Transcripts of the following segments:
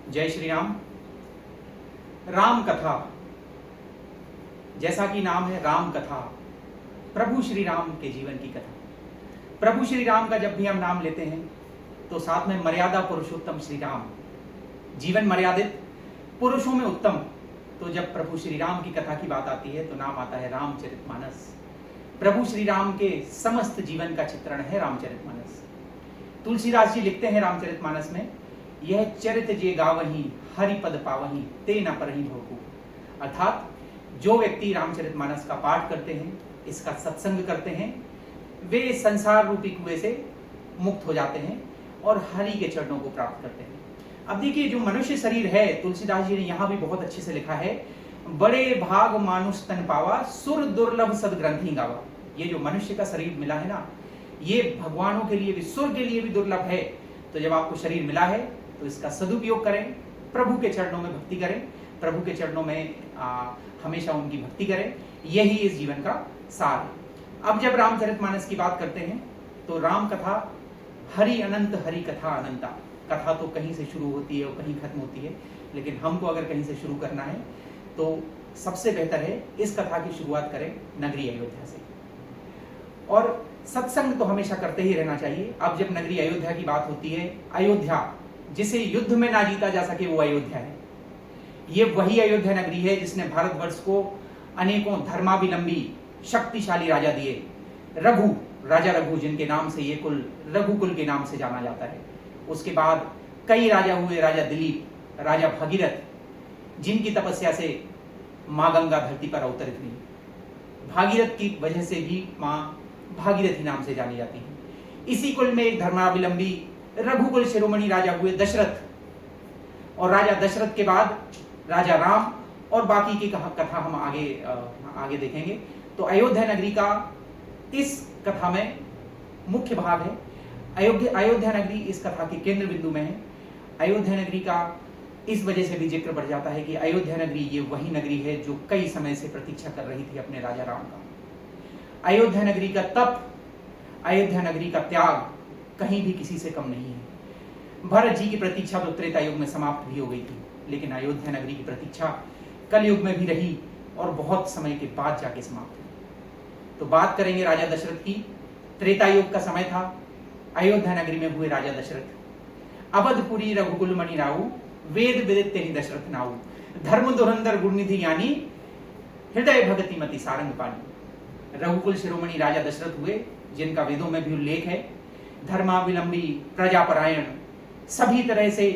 जय श्री राम। राम कथा, जैसा कि नाम है राम कथा, प्रभु श्री राम के जीवन की कथा। प्रभु श्री राम का जब भी हम नाम लेते हैं तो साथ में मर्यादा पुरुषोत्तम श्री राम, जीवन मर्यादित, पुरुषों में उत्तम। तो जब प्रभु श्री राम की कथा की बात आती है तो नाम आता है रामचरितमानस। प्रभु श्री राम के समस्त जीवन का चित्रण है रामचरितमानस। तुलसीदास जी लिखते हैं रामचरितमानस में, यह चरित जे गावही हरि पद पावही ते न परहि भोगु। अर्थात जो व्यक्ति रामचरितमानस का पाठ करते हैं, इसका सत्संग करते हैं, वे संसार रूपी कुएं से मुक्त हो जाते हैं और हरि के चरणों को प्राप्त करते हैं। अब देखिए, जो मनुष्य शरीर है, तुलसीदास जी ने यहां भी बहुत अच्छे से लिखा है, बड़े भाग मानुष तन पावा सुर दुर्लभ सदग्रंथि गावा। ये जो मनुष्य का शरीर मिला है ना, ये भगवानों के लिए भी, सुर के लिए भी दुर्लभ है। तो जब आपको शरीर मिला है तो इसका सदुपयोग करें, प्रभु के चरणों में भक्ति करें, प्रभु के चरणों में हमेशा उनकी भक्ति करें। यही इस जीवन का सार है। अब जब रामचरितमानस की बात करते हैं तो राम कथा हरि अनंत, हरि कथा अनंता। कथा तो कहीं से शुरू होती है और कहीं खत्म होती है, लेकिन हमको अगर कहीं से शुरू करना है तो सबसे बेहतर है इस कथा की शुरुआत करें नगरी अयोध्या से। और सत्संग तो हमेशा करते ही रहना चाहिए। अब जब नगरी अयोध्या की बात होती है, अयोध्या जिसे युद्ध में ना जीता जा सके वो अयोध्या है। ये वही अयोध्या नगरी है जिसने भारतवर्ष को अनेकों धर्मावलंबी शक्तिशाली राजा दिए। रघु, राजा रघु, जिनके नाम से ये कुल रघुकुल के नाम से जाना जाता है। उसके बाद कई राजा हुए, राजा दिलीप, राजा भगीरथ, जिनकी तपस्या से मां गंगा धरती पर अवतरित हुई। भागीरथ की वजह से भी मां भागीरथी नाम से जानी जाती है। इसी कुल में एक धर्मावलंबी रघुकुल शिरोमणि राजा हुए दशरथ, और राजा दशरथ के बाद राजा राम, और बाकी की कथा हम आगे देखेंगे। तो अयोध्या नगरी का इस कथा में मुख्य भाग है। अयोध्या नगरी इस कथा के केंद्र बिंदु में है। अयोध्या नगरी का इस वजह से भी जिक्र बढ़ जाता है कि अयोध्या नगरी ये वही नगरी है जो कई समय से प्रतीक्षा कर रही थी अपने राजा राम का। अयोध्या नगरी का तप, अयोध्या नगरी का त्याग कहीं भी किसी से कम नहीं है। भरत जी की प्रतीक्षा तो त्रेता युग में समाप्त भी हो गई थी, लेकिन अयोध्या नगरी की प्रतीक्षा कलयुग में भी रही और बहुत समय के बाद जाके समाप्त हुई। तो बात करेंगे राजा दशरथ की। त्रेता युग का समय था, अयोध्या नगरी में हुए राजा दशरथ। अवधपुरी रघुकुल मणि राऊ, वेद विदित तेहि दशरथ नाऊ। धर्म धुरंधर गुणनिधि ज्ञानी, हृदय भगति मति सारंग पानी। रघुकुल शिरोमणि राजा दशरथ हुए, जिनका वेदों में भी उल्लेख है। धर्मावलंबी, प्रजापरायण, सभी तरह से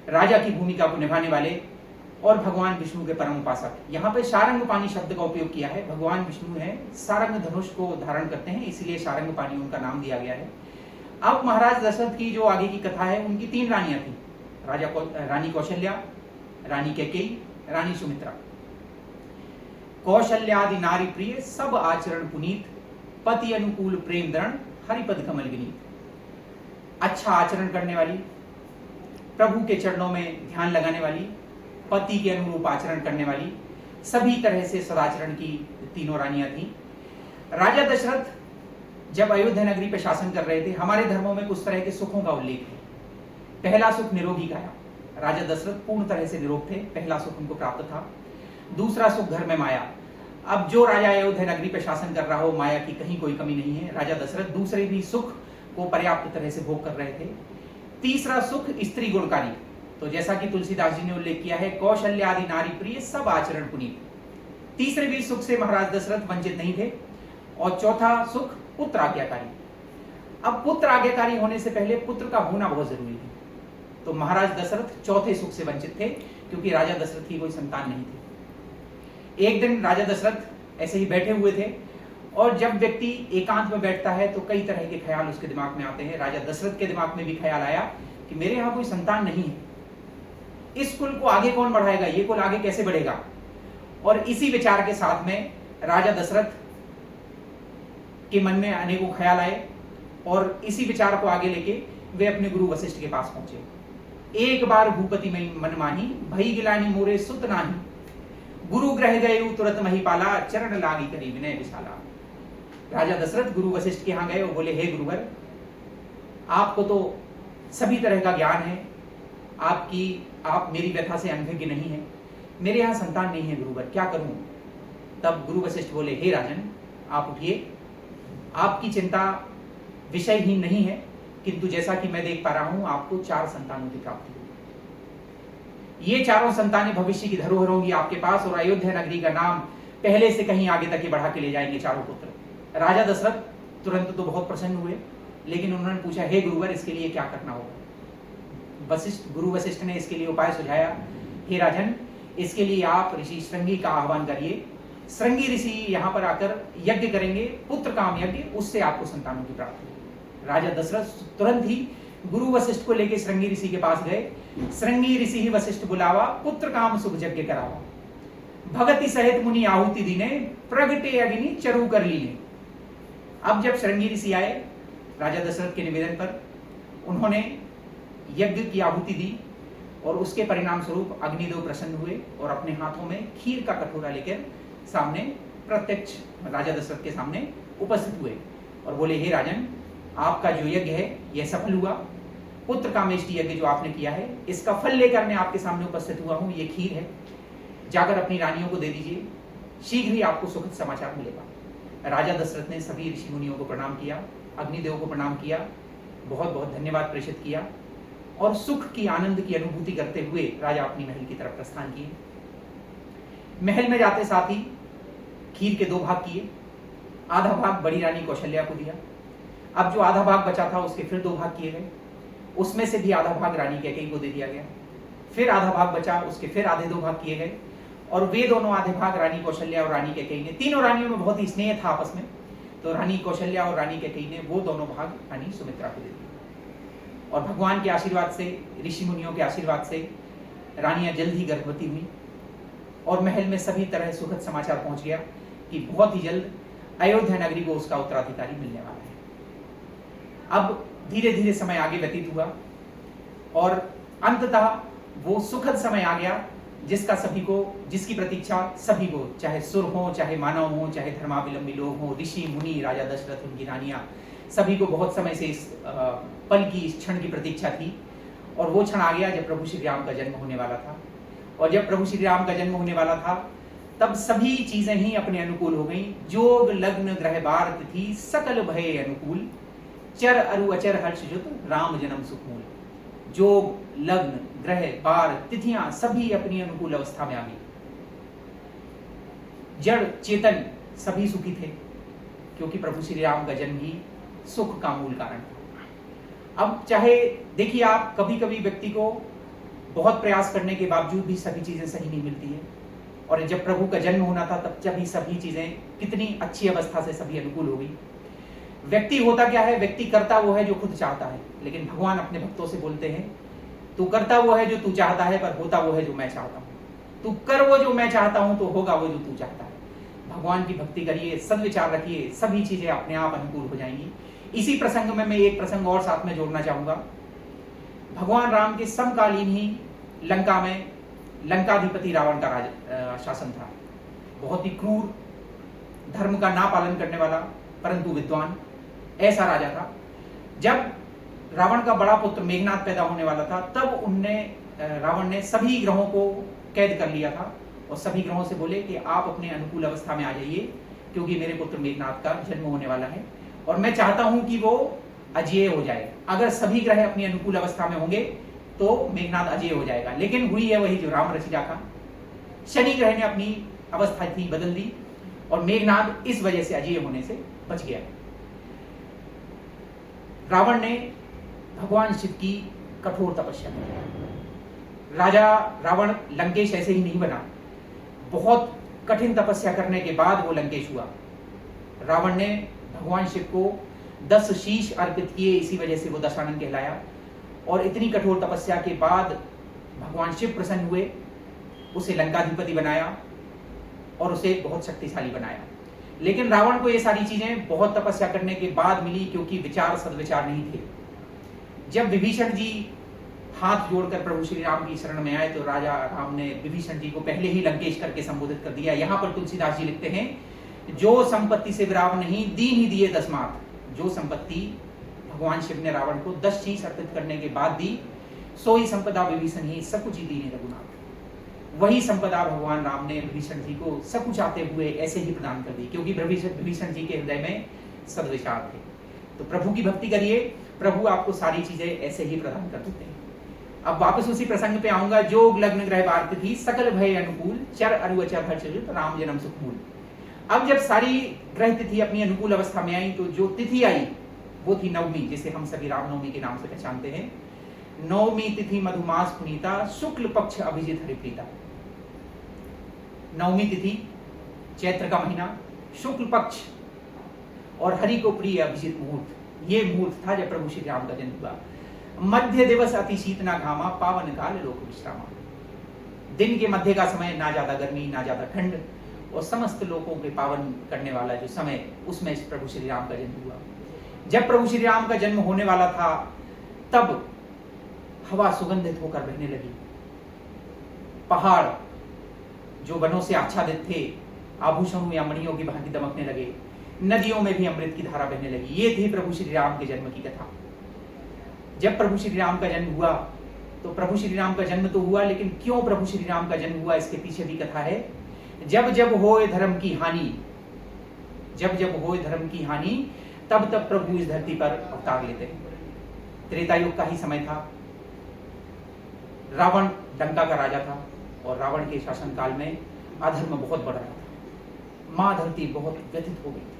राजा की भूमिका को निभाने वाले और भगवान विष्णु के परम उपासक। यहाँ पे सारंग पानी शब्द का उपयोग किया है। भगवान विष्णु है, सारंग धनुष को धारण करते हैं, इसलिए सारंग पानी उनका नाम दिया गया है। अब महाराज दशरथ की जो आगे की कथा है, उनकी 3 रानियां थी, रानी कौशल्या, रानी कैकेयी, रानी सुमित्रा। कौशल्यादि नारी प्रिय, सब आचरण पुनीत, पति अनुकूल प्रेम दृढ़, हरिपद कमल विनीत। अच्छा आचरण करने वाली, प्रभु के चरणों में ध्यान लगाने वाली, पति के अनुरूप आचरण करने वाली, सभी तरह से सदाचरण की तीनों रानियां थी। राजा दशरथ जब अयोध्या नगरी पर शासन कर रहे थे, हमारे धर्मों में कुछ तरह के सुखों का उल्लेख है। पहला सुख निरोगी काया, राजा दशरथ पूर्ण तरह से निरोग थे, पहला सुख उनको प्राप्त था। दूसरा सुख घर में माया। अब जो राजा अयोध्या नगरी पर शासन कर रहा हो, माया की कहीं कोई कमी नहीं है। राजा दशरथ दूसरे भी सुख को पर्याप्त तरह से भोग कर रहे थे। तीसरा सुख स्त्री गुणकारी। तो जैसा कि तुलसीदास जी ने उल्लेख किया है, कौशल्या आदि नारी प्रिय, सब आचरण पुनीत। तीसरे भी सुख से महाराज दशरथ वंचित नहीं थे। और चौथा सुख पुत्र आज्ञाकारी। अब पुत्र आज्ञाकारी होने से पहले पुत्र का होना बहुत जरूरी है। तो महाराज दशरथ चौथे सुख से वंचित थे, क्योंकि राजा दशरथ की कोई संतान नहीं थी। एक दिन राजा दशरथ ऐसे ही बैठे हुए थे, और जब व्यक्ति एकांत में बैठता है तो कई तरह के ख्याल उसके दिमाग में आते हैं। राजा दशरथ के दिमाग में भी ख्याल आया कि मेरे यहाँ कोई संतान नहीं है, इस कुल को आगे कौन बढ़ाएगा, ये कुल आगे कैसे बढ़ेगा। और इसी विचार के साथ में राजा दशरथ के मन में अनेकों ख्याल आए, और इसी विचार को आगे लेके वे अपने गुरु वशिष्ठ के पास पहुंचे। एक बार भूपति में मन माही, भई गिलानी मोरे सुत नाही। गुरु ग्रह गए तुरंत महीपाला, चरण लागी करी विनय विशाला। राजा दशरथ गुरु वशिष्ठ के यहाँ गए और बोले, हे गुरुवर, आपको तो सभी तरह का ज्ञान है, आपकी आप मेरी व्यथा से अनभिज्ञ नहीं है, मेरे यहाँ संतान नहीं है गुरुवर, क्या करूं? तब गुरु वशिष्ठ बोले, हे राजन, आप उठिए, आपकी चिंता विषयहीन नहीं है, किंतु जैसा कि मैं देख पा रहा हूं आपको 4 संतानों की प्राप्ति हुई। ये चारों संतानें भविष्य की धरोहर होंगी आपके पास, और अयोध्या नगरी का नाम पहले से कहीं आगे तक बढ़ा के ले जाएंगे चारों पुत्र। राजा दशरथ तुरंत तो बहुत प्रसन्न हुए, लेकिन उन्होंने पूछा, हे गुरुवर, इसके लिए क्या करना होगा? गुरु वशिष्ठ ने इसके लिए उपाय सुझाया, हे राजन, इसके लिए आप ऋषि श्रृंगी का आह्वान करिए। श्रृंगी ऋषि यहाँ पर आकर यज्ञ करेंगे, पुत्र काम यज्ञ, उससे आपको संतानों की प्राप्ति होगी। राजा दशरथ तुरंत ही गुरु वशिष्ठ को लेकर श्रृंगी ऋषि के पास गए। श्रृंगी ऋषि ही वशिष्ठ बुलावा, पुत्र काम सुख यज्ञ करावा। भगति सहित मुनि आहुति दीने, प्रगटे अग्नि चरु कर लीने। अब जब श्रृंगी ऋषि आए राजा दशरथ के निवेदन पर, उन्होंने यज्ञ की आहुति दी, और उसके परिणाम स्वरूप अग्निदेव प्रसन्न हुए और अपने हाथों में खीर का कटोरा लेकर सामने प्रत्यक्ष राजा दशरथ के सामने उपस्थित हुए और बोले, हे राजन, आपका जो यज्ञ है यह सफल हुआ। पुत्र कामेष्टि यज्ञ जो आपने किया है, इसका फल लेकर मैं आपके सामने उपस्थित हुआ हूं। ये खीर है, जाकर अपनी रानियों को दे दीजिए, शीघ्र ही आपको सुखद समाचार मिलेगा। राजा दशरथ ने सभी ऋषि मुनियों को प्रणाम किया, अग्निदेव को प्रणाम किया, बहुत बहुत धन्यवाद प्रेषित किया, और सुख की आनंद की अनुभूति करते हुए राजा अपनी महल की तरफ प्रस्थान किए। महल में जाते साथ ही खीर के 2 भाग किए। आधा भाग बड़ी रानी कौशल्या को दिया। अब जो आधा भाग बचा था उसके फिर 2 भाग किए गए, उसमें से भी आधा भाग रानी कैकेयी को दे दिया गया। फिर आधा भाग बचा, उसके फिर आधे 2 भाग किए गए, और वे दोनों आधे भाग रानी कौशल्या और रानी कैकेयी ने, तीनों रानियों में बहुत ही स्नेह था आपस में, तो रानी कौशल्या और रानी कैकेयी ने वो दोनों भाग रानी सुमित्रा को दे दिए। और भगवान के आशीर्वाद से, ऋषि मुनियों के आशीर्वाद से रानियां जल्द ही गर्भवती हुई, और महल में सभी तरह सुखद समाचार पहुंच गया कि बहुत ही जल्द अयोध्या नगरी को उसका उत्तराधिकारी मिलने वाला है। अब धीरे धीरे समय आगे व्यतीत हुआ, और अंततः वो सुखद समय आ गया जिसकी प्रतीक्षा सभी को, चाहे सुर हो, चाहे मानव हो, चाहे धर्मावलंबी लोग हो, ऋषि मुनि, राजा दशरथ, उनकी रानियां, सभी को बहुत समय से इस पल की, इस क्षण की प्रतीक्षा थी। और वो क्षण आ गया जब प्रभु श्री राम का जन्म होने वाला था। और जब प्रभु श्री राम का जन्म होने वाला था, तब सभी चीजें ही अपने अनुकूल हो गई। जोग लग्न ग्रह बार तिथि सकल भय अनुकूल, चर अरु अचर हर्ष जुत राम जन्म सुखमूल। जोग लग्न ग्रह बार तिथियां सभी अपनी अनुकूल अवस्था में आ गई। जड़ चेतन सभी सुखी थे, क्योंकि प्रभु श्री राम का जन्म ही सुख का मूल कारण था। अब चाहे देखिए आप, कभी कभी व्यक्ति को बहुत प्रयास करने के बावजूद भी सभी चीजें सही नहीं मिलती है, और जब प्रभु का जन्म होना था तब जब ही सभी चीजें कितनी अच्छी अवस्था से सभी अनुकूल हो गई। व्यक्ति होता क्या है, व्यक्ति करता वो है जो खुद चाहता है, लेकिन भगवान अपने भक्तों से बोलते हैं, तू करता वो है जो तू चाहता है, पर होता वो है जो मैं चाहता हूं। तू कर वो जो मैं चाहता हूं, तो होगा वो जो तू चाहता है। भगवान की भक्ति करिए, सद्विचार रखिए, सभी चीजें अपने आप अनुकूल हो जाएंगी। इसी प्रसंग में मैं एक प्रसंग और साथ में जोड़ना चाहूंगा। भगवान राम के समकालीन ही लंका में लंकाधिपति रावण का शासन था। बहुत ही क्रूर, धर्म का ना पालन करने वाला, परंतु विद्वान, ऐसा राजा था। जब रावण का बड़ा पुत्र मेघनाद पैदा होने वाला था, तब रावण ने सभी ग्रहों को कैद कर लिया था, और सभी ग्रहों से बोले कि आप अपने अनुकूल अवस्था में आ जाइए, क्योंकि मेरे पुत्र मेघनाद का जन्म होने वाला है, और मैं चाहता हूं कि वो अजेय हो जाए। अगर सभी ग्रह अपनी अनुकूल अवस्था में होंगे तो मेघनाद अजेय हो जाएगा। लेकिन हुई है वही जो राम रचिका था। शनि ग्रह ने अपनी अवस्था थी बदल दी, और मेघनाद इस वजह से अजेय होने से बच गया। रावण ने भगवान शिव की कठोर तपस्या की। राजा रावण लंकेश ऐसे ही नहीं बना, बहुत कठिन तपस्या करने के बाद वो लंकेश हुआ। रावण ने भगवान शिव को 10 शीश अर्पित किए, इसी वजह से वो दशानन कहलाया। और इतनी कठोर तपस्या के बाद भगवान शिव प्रसन्न हुए, उसे लंकाधिपति बनाया और उसे बहुत शक्तिशाली बनाया। लेकिन रावण को ये सारी चीजें बहुत तपस्या करने के बाद मिली, क्योंकि विचार सद्विचार नहीं थे। जब विभीषण जी हाथ जोड़कर प्रभु श्री राम की शरण में आए, तो राजा राम ने विभीषण जी को पहले ही लंकेश करके संबोधित कर दिया। यहाँ पर तुलसीदास जी लिखते हैं, जो संपत्ति से रावण नहीं दीन ही दिए 10 मात। जो संपत्ति भगवान शिव ने रावण को 10 शीश अर्पित करने के बाद दी, सोई संपदा विभीषण ही सकुचि दीने रघुनाथ। वही संपदा भगवान राम ने विभीषण जी को सकुचाते हुए ऐसे ही प्रदान कर दी, क्योंकि विभीषण जी के हृदय में सद्विचार थे। तो प्रभु की भक्ति करिए, प्रभु आपको सारी चीजें ऐसे ही प्रदान कर देते हैं। अब वापस उसी प्रसंग पे आऊंगा। जोग लग्न ग्रह वार्त थी, सकल भय अनुकूल, चर अरु अचर हर्षित, राम जन्म सुख मूल। अब जब सारी ग्रह तिथि अपनी अनुकूल अवस्था में आई, तो जो तिथि आई वो थी नवमी, जिसे हम सभी रामनवमी के नाम से पहचानते हैं। नवमी तिथि मधुमास पुनीता, शुक्ल पक्ष अभिजित हरिप्रीता। नवमी तिथि चैत्र का महीना, शुक्ल पक्ष और हरि को प्रिय अभिजित मुहूर्त, ये मुहूर्त था जब प्रभु श्री राम का जन्म हुआ। मध्य दिवस अति शीतना घामा, पावन काल लोक विश्रामा। दिन के मध्य का समय, ना ज्यादा गर्मी ना ज्यादा ठंड, और समस्त लोगों के पावन करने वाला जो समय, उसमें प्रभु श्री राम का जन्म हुआ। जब प्रभु श्री राम का जन्म होने वाला था, तब हवा सुगंधित होकर बहने लगी। पहाड़ जो वनों से आच्छादित थे, आभूषणों या मणियों की भांति दमकने लगे। नदियों में भी अमृत की धारा बहने लगी। ये थी प्रभु श्री राम के जन्म की कथा। जब प्रभु श्री राम का जन्म हुआ, तो प्रभु श्री राम का जन्म तो हुआ, लेकिन क्यों प्रभु श्री राम का जन्म हुआ, इसके पीछे भी कथा है। जब जब होए धर्म की हानि, जब जब होए धर्म की हानि, तब तब प्रभु इस धरती पर अवतार लेते हैं। त्रेता युग का ही समय था। रावण लंका का राजा था, और रावण के शासन काल में अधर्म बहुत बढ़ रहा था। मां धरती बहुत व्यथित हो गई थी।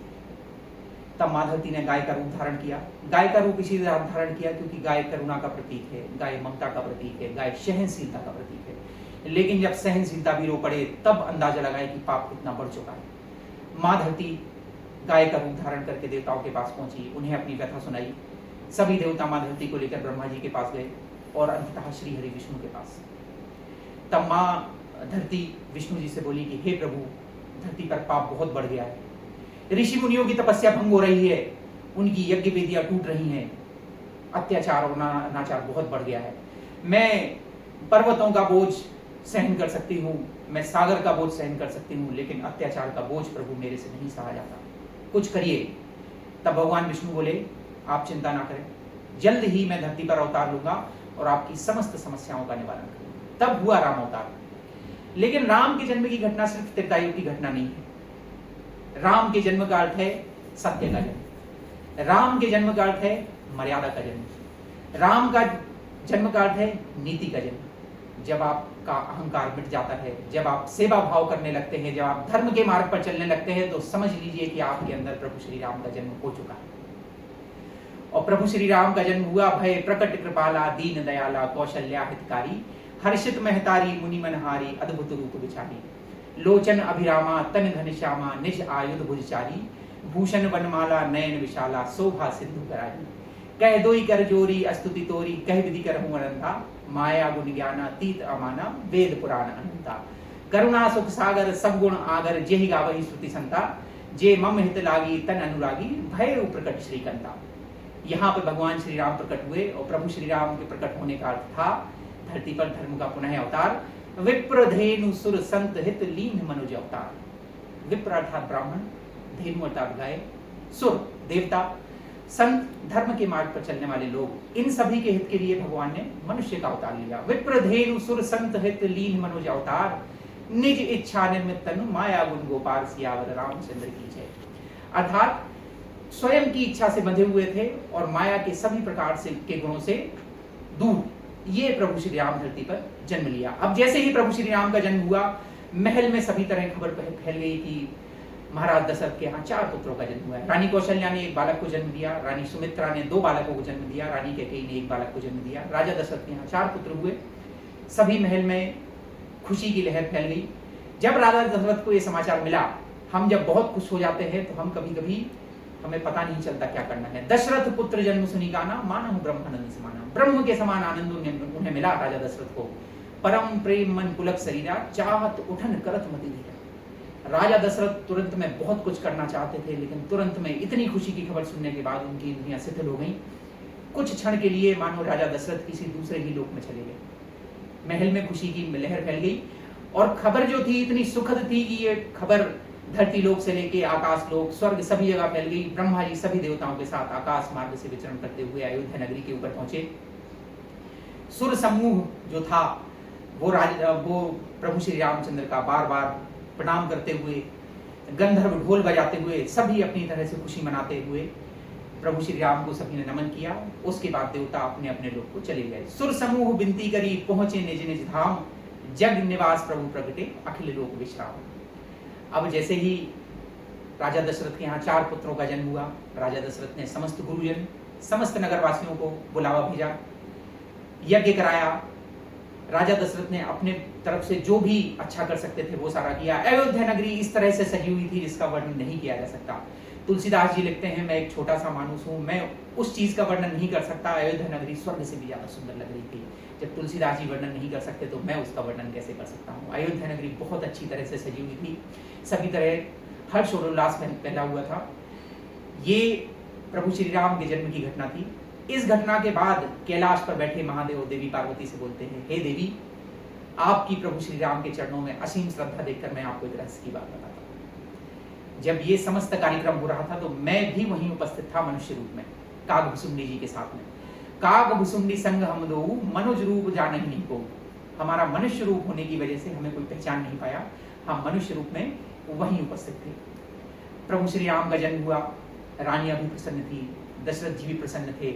तब मां धरती ने गाय का रूप धारण किया। गाय का रूप इसी धारण किया क्योंकि गाय करुणा का प्रतीक है, गाय ममता का प्रतीक है, गाय सहनशीलता का प्रतीक है। लेकिन जब सहनशीलता भी रो पड़े, तब अंदाजा लगाए कि पाप कितना बढ़ चुका है। मां धरती गाय का रूप धारण करके देवताओं के पास पहुंची, उन्हें अपनी व्यथा सुनाई। सभी देवता मां धरती को लेकर ब्रह्मा जी के पास गए, और अंततः श्री हरि विष्णु के पास। तब मां धरती विष्णु जी से बोली कि हे प्रभु, धरती पर पाप बहुत बढ़ गया है, ऋषि मुनियों की तपस्या भंग हो रही है, उनकी यज्ञ वेदियां टूट रही हैं, अत्याचार और अनाचार बहुत बढ़ गया है। मैं पर्वतों का बोझ सहन कर सकती हूँ, मैं सागर का बोझ सहन कर सकती हूँ, लेकिन अत्याचार का बोझ प्रभु मेरे से नहीं सहा जाता, कुछ करिए। तब भगवान विष्णु बोले, आप चिंता ना करें, जल्द ही मैं धरती पर अवतार लूंगा और आपकी समस्त समस्याओं का निवारण करूंगा। तब हुआ राम अवतार। लेकिन राम के जन्म की घटना सिर्फ त्रेतायुग की घटना नहीं है। राम के जन्म का अर्थ है सत्य का जन्म। राम के जन्म का अर्थ है मर्यादा का जन्म। राम का जन्म का अर्थ है नीति का जन्म। जब आपका अहंकार मिट जाता है, जब आप सेवा भाव करने लगते हैं, जब आप धर्म के मार्ग पर चलने लगते हैं, तो समझ लीजिए कि आपके अंदर प्रभु श्री राम का जन्म हो चुका है। और प्रभु श्री राम का जन्म हुआ, भय प्रकट कृपाला, दीन दयाला, कौशल्या हितकारी, हर्षित महतारी, मुनि मनहारी, अद्भुत रूप विचारी, लोचन अभिरामा, तन घनश्यामा, निज आयुध भुजचारी, भूषण वनमाला, नयन विशाला, शोभा सिंधु करारी, कह दोई कर जोरी, अस्तुति तोरी, कह विधि करहूं अनंता, माया गुण ज्ञाना, तीत अमाना, वेद पुराण अनंता, करुणा सुख सागर, सब गुण आगर, जेहि गावहि श्रुति संता, जे मम हित लागी, तन अनुरागी, भय प्रकट श्रीकंता। यहाँ पे भगवान श्री राम प्रकट हुए, और प्रभु श्री राम के प्रकट होने का अर्थ था धरती पर धर्म का पुनः अवतार। विप्र धेनु सुर संत हित लीन मनुज अवतार। विप्र अर्थात ब्राह्मण, धेनु अर्थात गाय, सुर देवता, संत धर्म के मार्ग पर चलने वाले लोग, इन सभी के हित के लिए भगवान ने मनुष्य का अवतार लिया। विप्र धेनु सुर संत हित लीन मनुज अवतार, निज इच्छा निर्मित तनु, माया गुण गोपाल, सियावर रामचंद्र की जय। अर्थात स्वयं की इच्छा से बंधे हुए थे और माया के सभी प्रकार से के गुणों से दूर, ये प्रभु श्री राम धरती पर जन्म लिया। अब जैसे ही प्रभु श्री राम का जन्म हुआ, महल में सभी तरह खबर फैल गई कि महाराज दशरथ के यहाँ 4 पुत्रों का जन्म हुआ है। रानी कौशल्या ने एक बालक को जन्म दिया, रानी सुमित्रा ने 2 बालकों को जन्म दिया, रानी कैकेयी ने 1 बालक को जन्म दिया। राजा दशरथ के यहाँ 4 पुत्र हुए। सभी महल में खुशी की लहर फैल गई। जब राजा दशरथ को यह समाचार मिला, हम जब बहुत खुश हो जाते हैं तो हम कभी कभी हमें पता नहीं चलता क्या करना है। दशरथ पुत्र जन्म सुनी गाना, मानहु ब्रह्मानंद समाना। ब्रह्म के समान आनंद उन्हें मिला राजा दशरथ को। परम प्रेम मन पुलक शरीरा, चाहत उठन करत मति धीरा। राजा दशरथ तुरंत में बहुत कुछ करना चाहते थे, लेकिन तुरंत में इतनी खुशी की खबर सुनने के बाद उनकी इंद्रियां शिथिल हो गई। कुछ क्षण के लिए मानो राजा दशरथ किसी दूसरे ही लोक में चले गए। महल में खुशी की लहर फैल गई, और खबर जो थी इतनी सुखद थी कि ये खबर धरती लोक से लेके आकाश लोक, स्वर्ग सभी जगह फैल गई। ब्रह्मा जी सभी देवताओं के साथ आकाश मार्ग से विचरण करते हुए अयोध्या नगरी के ऊपर पहुंचे। सुर समूह जो था वो प्रभु श्री रामचंद्र का बार बार प्रणाम करते हुए, गंधर्व ढोल बजाते हुए, सभी अपनी तरह से खुशी मनाते हुए प्रभु श्री राम को सभी ने नमन किया। उसके बाद देवता अपने अपने लोग को चले गए। सुर समूह बिनती करी, पहुंचे निज निज धाम, जग निवास प्रभु प्रगटे, अखिल लोक विश्राम। अब जैसे ही राजा दशरथ के यहाँ 4 पुत्रों का जन्म हुआ, राजा दशरथ ने समस्त गुरुजन, समस्त नगरवासियों को बुलावा भेजा, यज्ञ कराया। राजा दशरथ ने अपने तरफ से जो भी अच्छा कर सकते थे वो सारा किया। अयोध्या नगरी इस तरह से सजी हुई थी जिसका वर्णन नहीं किया जा सकता। तुलसीदास जी लिखते हैं, मैं एक छोटा सा मानुस हूँ, मैं उस चीज का वर्णन नहीं कर सकता। अयोध्या नगरी स्वर्ग से भी ज्यादा सुंदर लग रही थी। जब तुलसीदास जी वर्णन नहीं कर सकते तो मैं उसका वर्णन कैसे कर सकता हूँ। अयोध्या नगरी बहुत अच्छी तरह से सजी हुई थी, सभी तरह हर्ष और उल्लास में फैला हुआ था। ये प्रभु श्री राम के जन्म की घटना थी। इस घटना के बाद कैलाश पर बैठे महादेव देवी पार्वती से बोलते हैं, हे देवी, आपकी प्रभु श्री राम के चरणों में असीम श्रद्धा देखकर मैं आपको एक रहस्य की बात बताता हूँ। जब ये समस्त कार्यक्रम हो रहा था तो मैं भी वहीं उपस्थित था मनुष्य रूप में, कागभुसुंडी जी के साथ में। कागभुसुंडी संग हम दो, मनुज रूप जान ही नहीं को। हमारा मनुष्य रूप होने की वजह से हमें कोई पहचान नहीं पाया, हम मनुष्य रूप में वहीं उपस्थित थे। प्रभु श्री राम का जन्म हुआ, रानियां भी प्रसन्न थी, दशरथ जी भी प्रसन्न थे।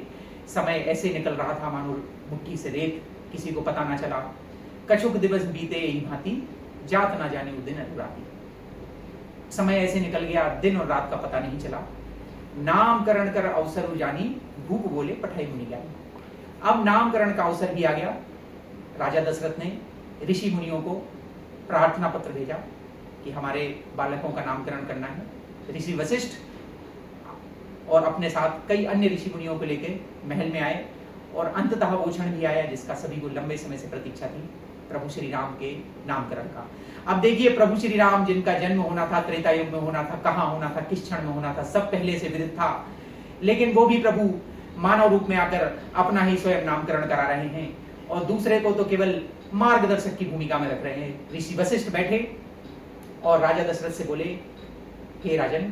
समय ऐसे निकल रहा था मानो मुट्ठी से रेत, किसी को पता ना चला। कछुक दिवस बीते यही भांति, जात ना जाने वो दिन अनुराती। समय ऐसे निकल गया, दिन और रात का पता नहीं चला। नामकरण कर अवसर जानी, भूप बोले पठाई मुनि ज्ञानी। अब नामकरण का अवसर भी आ गया। राजा दशरथ ने ऋषि मुनियों को प्रार्थना पत्र भेजा कि हमारे बालकों का नामकरण करना है। ऋषि वशिष्ठ और अपने साथ कई अन्य ऋषि मुनियों को लेकर महल में आए और अंततः वो क्षण भी आया जिसका सभी को लंबे समय से प्रतीक्षा थी, प्रभु श्री राम के नामकरण का। अब देखिए, प्रभु श्री राम जिनका जन्म होना था, त्रेता युग में होना था, कहाँ होना था, किस क्षण में होना था, सब पहले से विदित था। लेकिन वो भी प्रभु मानव रूप में आकर अपना ही स्वयं नामकरण करा रहे हैं और दूसरे को तो केवल मार्गदर्शक की भूमिका में रख रहे हैं। ऋषि वशिष्ठ बैठे और राजा दशरथ से बोले, हे राजन,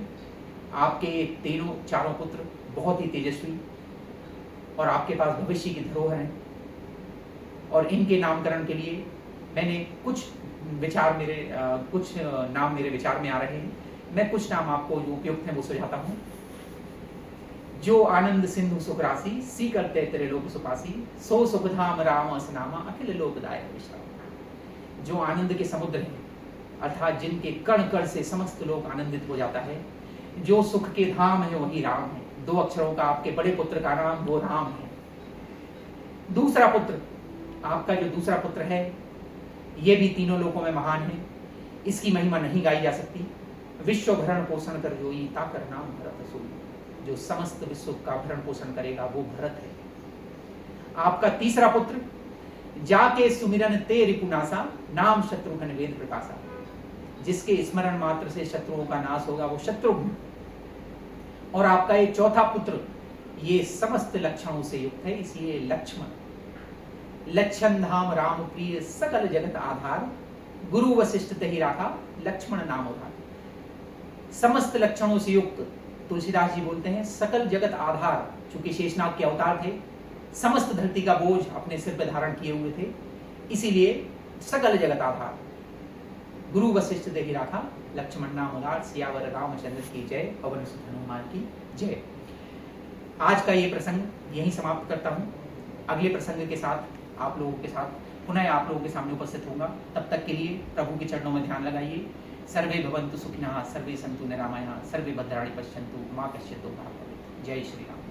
आपके चारों पुत्र बहुत ही तेजस्वी और आपके पास भविष्य की धरोहर है, और इनके नामकरण के लिए मैंने कुछ नाम मेरे विचार में आ रहे हैं। मैं कुछ नाम आपको जो उपयुक्त हैं वो सुझाता हूं। जो आनंद सिंधु सुख राशि, सी करते तेरे लोक सुपासी, सो सुखधाम राम असनामा, अखिल लोकदायक विश्राम। जो आनंद के समुद्र हैं, अर्थात जिनके कण कण से समस्त लोक आनंदित हो जाता है, जो सुख के धाम है वही राम है। 2 अक्षरों का आपके बड़े पुत्र का नाम वो राम है। दूसरा पुत्र, आपका जो दूसरा पुत्र है, ये भी तीनों लोकों में महान है, इसकी महिमा नहीं गाई जा सकती। विश्व भरण पोषण कर जोई, ताकर नाम भरत सोई। जो समस्त विश्व का भरण पोषण करेगा वो भरत है। आपका तीसरा पुत्र, जाके सुमिरन ते रिपुनासा, नाम शत्रुघ्न वेद प्रकाशा। जिसके स्मरण मात्र से शत्रुओं का नाश होगा वो शत्रुघ्न। और आपका ये चौथा पुत्र, ये समस्त लक्षणों से युक्त है, इसलिए लक्ष्मण। लक्षण धाम राम प्रिय, सकल जगत आधार, गुरु वशिष्ठ तहि राखा, लक्ष्मण नाम उधार। समस्त लक्षणों से युक्त, तुलसीदास जी बोलते हैं सकल जगत आधार, चूंकि शेषनाग के अवतार थे, समस्त धरती का बोझ अपने सिर पर धारण किए हुए थे, इसीलिए सकल जगत आधार, गुरु वशिष्ठ तहि राखा, लक्ष्मण नाम उधार। सियावर रामचंद्र की जय, पवन सुत हनुमान की जय। आज का ये प्रसंग यहीं समाप्त करता हूँ। अगले प्रसंग के साथ आप लोगों के साथ पुनः आप लोगों के सामने उपस्थित होगा। तब तक के लिए प्रभु के चरणों में ध्यान लगाइए। सर्वे भवन्तु सुखिनः, सर्वे सन्तु निरामयाः, सर्वे भद्राणि पश्यन्तु, मा कश्चित् दुःखभाग् भवेत्। जय श्री राम।